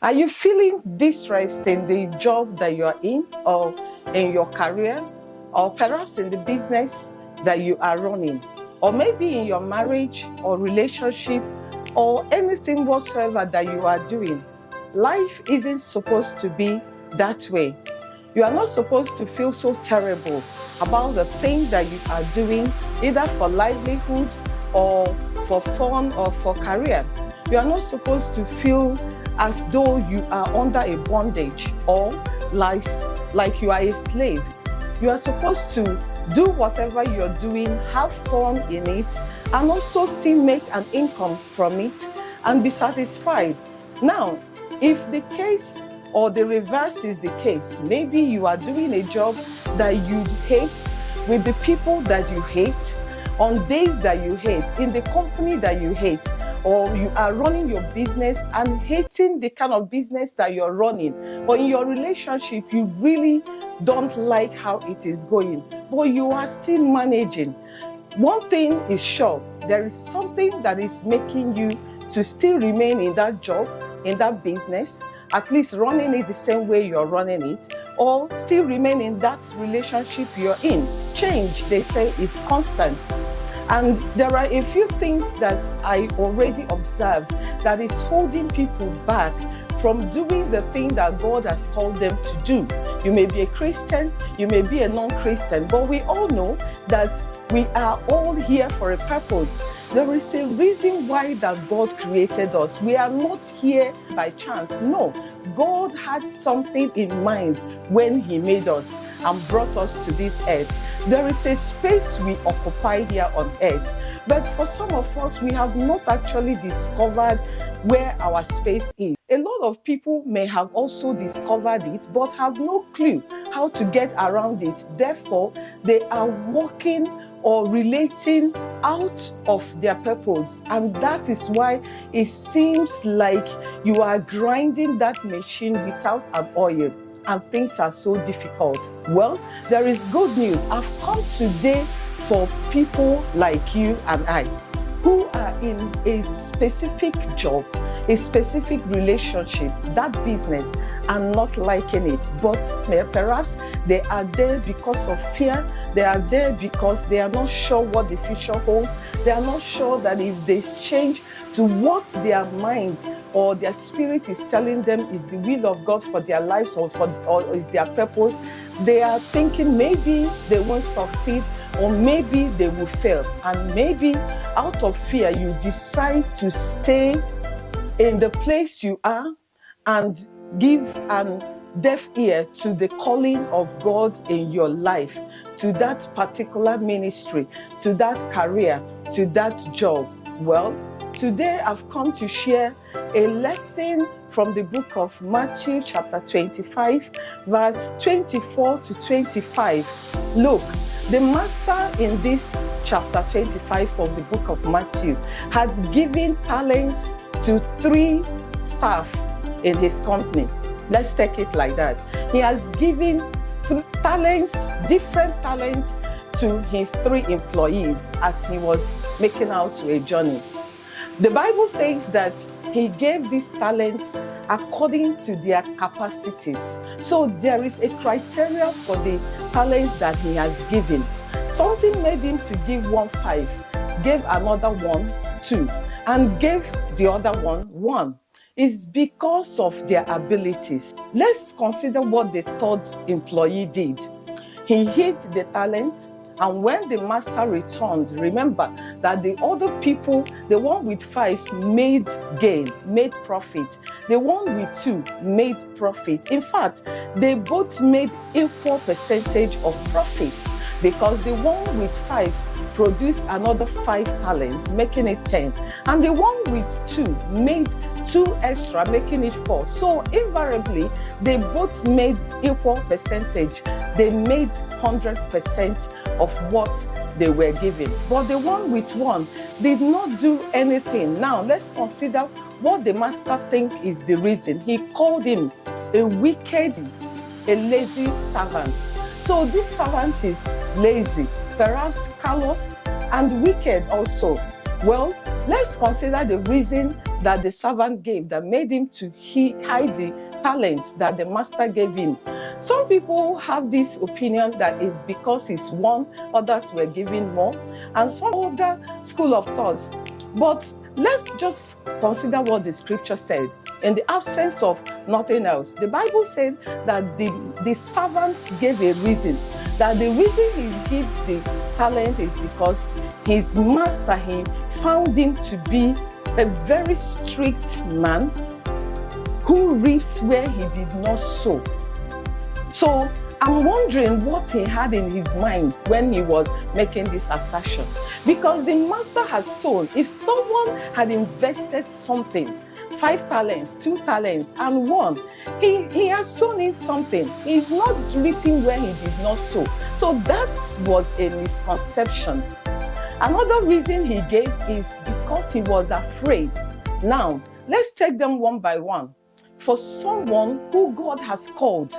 Are you feeling distressed in the job that you are in, or in your career, or perhaps in the business that you are running, or maybe in your marriage or relationship, or anything whatsoever that you are doing? Life isn't supposed to be that way. You are not supposed to feel so terrible about the thing that you are doing, either for livelihood or for fun or for career. You are not supposed to feel as though you are under a bondage or like you are a slave. You are supposed to do whatever you're doing, have fun in it, and also still make an income from it and be satisfied. Now, if the case or the reverse is the case, maybe you are doing a job that you hate, with the people that you hate, on days that you hate, in the company that you hate, or you are running your business and hating the kind of business that you're running, or in your relationship, you really don't like how it is going, but you are still managing. One thing is sure, there is something that is making you to still remain in that job, in that business, at least running it the same way you're running it, or still remain in that relationship you're in. Change, they say, is constant. And there are a few things that I already observed that is holding people back from doing the thing that God has called them to do. You may be a Christian, you may be a non-Christian, but we all know that we are all here for a purpose. There is a reason why that God created us. We are not here by chance. No, God had something in mind when He made us and brought us to this earth. There is a space we occupy here on earth, but for some of us, we have not actually discovered where our space is. A lot of people may have also discovered it, but have no clue how to get around it. Therefore, they are walking or relating out of their purpose. And that is why it seems like you are grinding that machine without an oil, and things are so difficult. Well, there is good news. I've come today for people like you and I, who are in a specific job, a specific relationship, that business, and not liking it. But perhaps they are there because of fear. They are there because they are not sure what the future holds. They are not sure that if they change to what their mind or their spirit is telling them is the will of God for their lives, or is their purpose, they are thinking maybe they won't succeed, or maybe they will fail. And maybe out of fear, you decide to stay in the place you are and give an deaf ear to the calling of God in your life, to that particular ministry, to that career, to that job. Well, today I've come to share a lesson from the book of Matthew chapter 25, verse 24 to 25. Look, the master in this chapter 25 of the book of Matthew had given talents to 3 staff in his company. Let's take it like that. He has given talents, different talents, to his 3 employees as he was making out to a journey. The Bible says that he gave these talents according to their capacities. So there is a criteria for the talents that he has given. Something made him to give one 5, gave another one 2, and gave the other one. It's because of their abilities. Let's consider what the 3rd employee did. He hid the talent, and when the master returned, remember that the other people, the one with 5 made gain, made profit. The one with 2 made profit. In fact, they both made equal percentage of profits, because the one with 5 produced another 5 talents, making it 10. And the one with 2 made 2 extra, making it 4. So invariably, they both made equal percentage. They made 100% of what they were given. But the one with 1 did not do anything. Now, let's consider what the master thinks is the reason. He called him a wicked, a lazy servant. So this servant is lazy, perhaps callous, and wicked also. Well, let's consider the reason that the servant gave that made him to hide the talent that the master gave him. Some people have this opinion that it's because he's won, others were given more, and some other school of thoughts. But let's just consider what the scripture said. In the absence of nothing else, the Bible said that the servant gave a reason. That the reason he gives the talent is because his master, he found him to be a very strict man who reaps where he did not sow. So I'm wondering what he had in his mind when he was making this assertion. Because the master had sown. If someone had invested something, 5 talents, 2 talents, and 1, he has sown in something. He's not reaping where he did not sow. So that was a misconception. Another reason he gave is because he was afraid. Now, let's take them one by one. For someone who God has called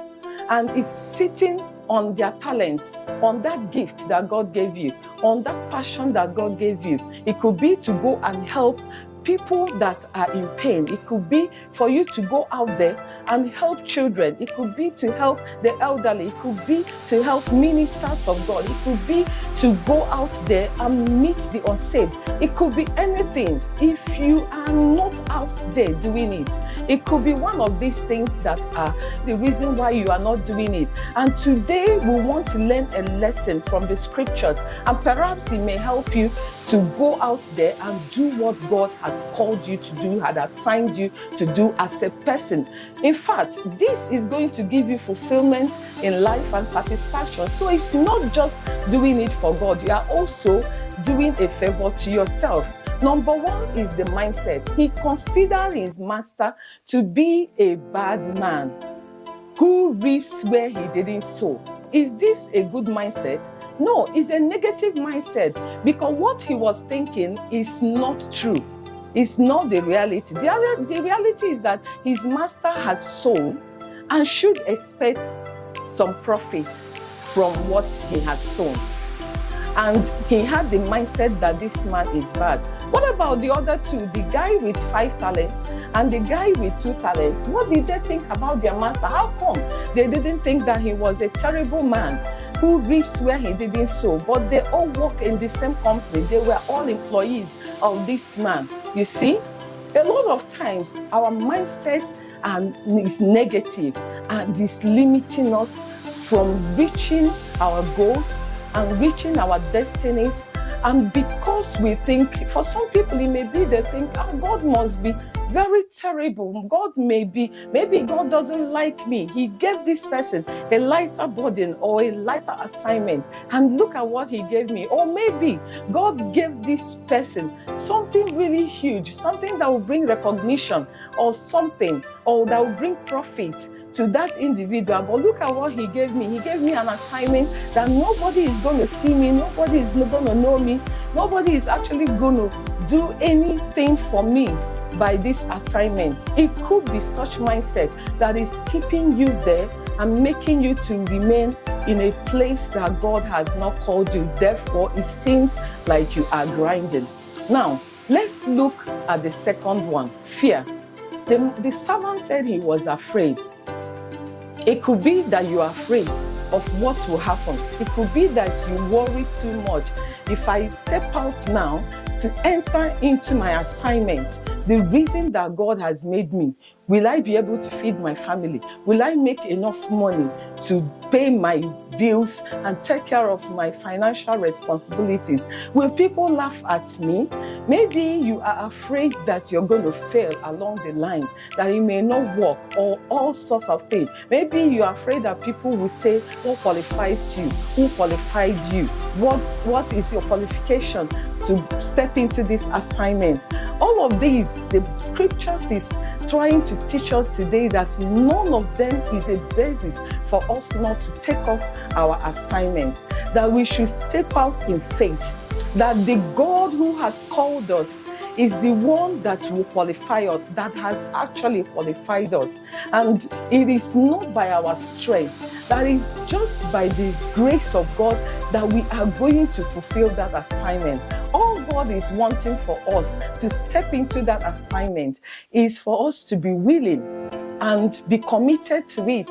and is sitting on their talents, on that gift that God gave you, on that passion that God gave you, it could be to go and help people that are in pain. It could be for you to go out there and help children. It could be to help the elderly. It could be to help ministers of God. It could be to go out there and meet the unsaved. It could be anything. If you are not out there doing it, it could be one of these things that are the reason why you are not doing it. And today we want to learn a lesson from the scriptures, and perhaps it may help you to go out there and do what God has called you to do, had assigned you to do as a person. In fact, this is going to give you fulfillment in life and satisfaction. So it's not just doing it for God, you are also doing a favor to yourself. Number 1 is the mindset. He considered his master to be a bad man who reaps where he didn't sow. Is this a good mindset? No, it's a negative mindset, because what he was thinking is not true. It's not the reality. The reality is that his master has sown and should expect some profit from what he has sown. And he had the mindset that this man is bad. What about the other 2? The guy with 5 talents and the guy with 2 talents. What did they think about their master? How come they didn't think that he was a terrible man who reaps where he didn't sow? But they all work in the same company. They were all employees of this man. You see, a lot of times our mindset is negative and is limiting us from reaching our goals and reaching our destinies. And because we think, for some people it may be they think, God must be very terrible. God maybe God doesn't like me. He gave this person a lighter burden or a lighter assignment, and look at what he gave me. Or maybe God gave this person something really huge, something that will bring recognition or something, or that will bring profit to that individual. But look at what he gave me. He gave me an assignment that nobody is going to see me, nobody is going to know me, nobody is actually going to do anything for me by this assignment. It could be such mindset that is keeping you there and making you to remain in a place that God has not called you. Therefore, it seems like you are grinding. Now, let's look at the second one, fear. The servant said he was afraid. It could be that you are afraid of what will happen. It could be that you worry too much. If I step out now to enter into my assignment, the reason that God has made me, will I be able to feed my family? Will I make enough money to pay my bills and take care of my financial responsibilities? Will people laugh at me? Maybe you are afraid that you're going to fail along the line, that it may not work, or all sorts of things. Maybe you're afraid that people will say, what qualifies you? Who qualified you? What is your qualification to step into this assignment? All of these, the scriptures is trying to teach us today that none of them is a basis for us not to take up our assignments, that we should step out in faith, that the God who has called us is the one that will qualify us, that has actually qualified us. And it is not by our strength, that is just by the grace of God that we are going to fulfill that assignment. All God is wanting for us to step into that assignment is for us to be willing and be committed to it,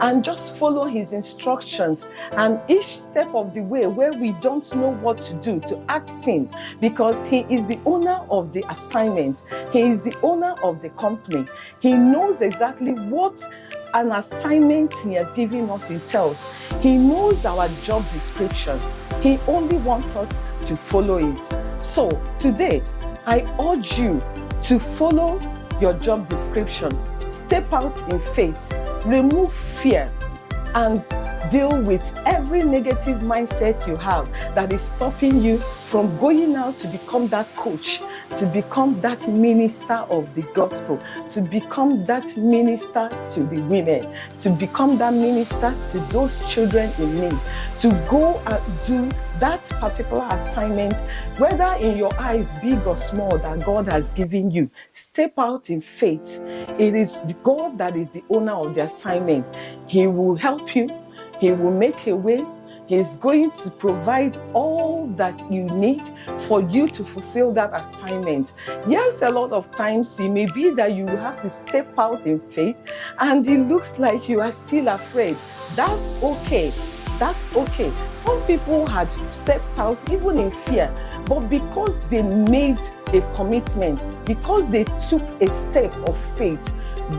and just follow his instructions. And each step of the way where we don't know what to do, to ask him, because he is the owner of the assignment. He is the owner of the company. He knows exactly what an assignment he has given us entails. He knows our job descriptions. He only wants us to follow it. So today, I urge you to follow your job description. Step out in faith, remove fear, and deal with every negative mindset you have that is stopping you from going out to become that coach, to become that minister of the gospel, to become that minister to the women, to become that minister to those children in need, to go and do that particular assignment, whether in your eyes big or small, that God has given you. Step out in faith. It is God that is the owner of the assignment. He will help you. He will make a way. He's going to provide all that you need for you to fulfill that assignment. Yes, a lot of times it may be that you will have to step out in faith and it looks like you are still afraid. That's okay. That's okay. Some people had stepped out even in fear, but because they made a commitment, because they took a step of faith,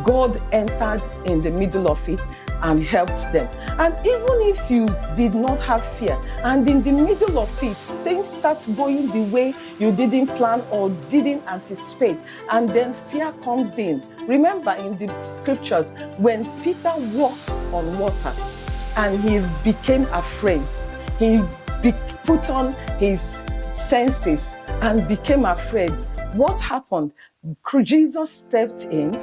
God entered in the middle of it and helped them. And even if you did not have fear, and in the middle of it, things start going the way you didn't plan or didn't anticipate, and then fear comes in. Remember in the scriptures, when Peter walked on water and he became afraid, he put on his senses and became afraid. What happened? Jesus stepped in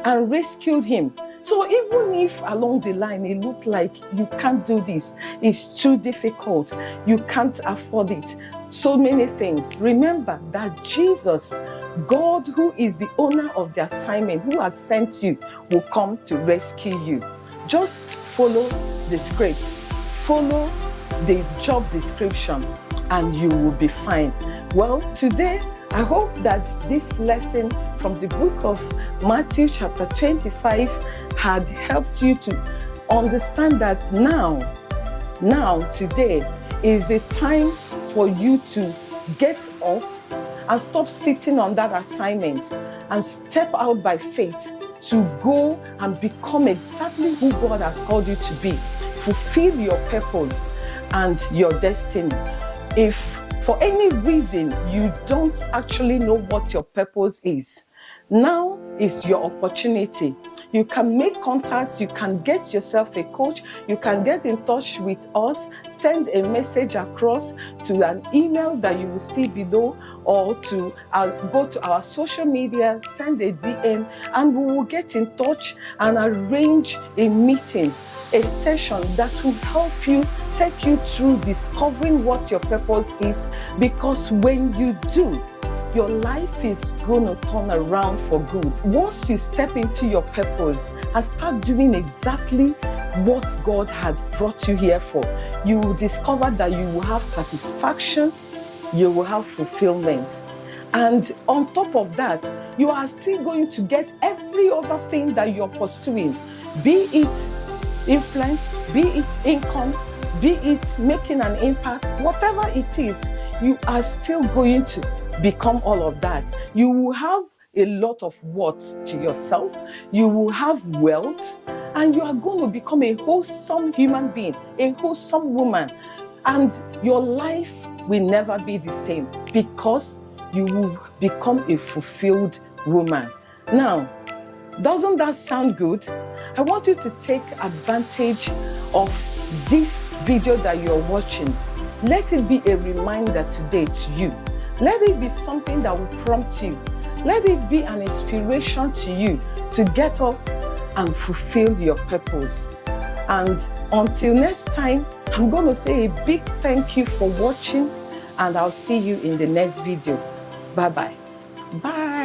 and rescued him. So even if along the line it looked like you can't do this, it's too difficult, you can't afford it, so many things, remember that Jesus, God who is the owner of the assignment, who had sent you, will come to rescue you. Just follow the script, follow the job description, and you will be fine. Well, today, I hope that this lesson from the book of Matthew chapter 25 had helped you to understand that now, today is the time for you to get up and stop sitting on that assignment and step out by faith to go and become exactly who God has called you to be. Fulfill your purpose and your destiny. If for any reason you don't actually know what your purpose is, now is your opportunity. You can make contacts, you can get yourself a coach, you can get in touch with us, send a message across to an email that you will see below, or to go to our social media, send a DM, and we will get in touch and arrange a meeting, a session that will help you, take you through discovering what your purpose is. Because when you do, your life is going to turn around for good. Once you step into your purpose and start doing exactly what God had brought you here for, you will discover that you will have satisfaction, you will have fulfillment. And on top of that, you are still going to get every other thing that you're pursuing, be it influence, be it income, be it making an impact, whatever it is, you are still going to become all of that. You will have a lot of worth to yourself, you will have wealth, and you are going to become a wholesome human being, a wholesome woman, and your life will never be the same because you will become a fulfilled woman. Now, doesn't that sound good? I want you to take advantage of this video that you're watching. Let it be a reminder today to you. Let it be something that will prompt you. Let it be an inspiration to you to get up and fulfill your purpose. And until next time, I'm going to say a big thank you for watching, and I'll see you in the next video. Bye-bye. Bye.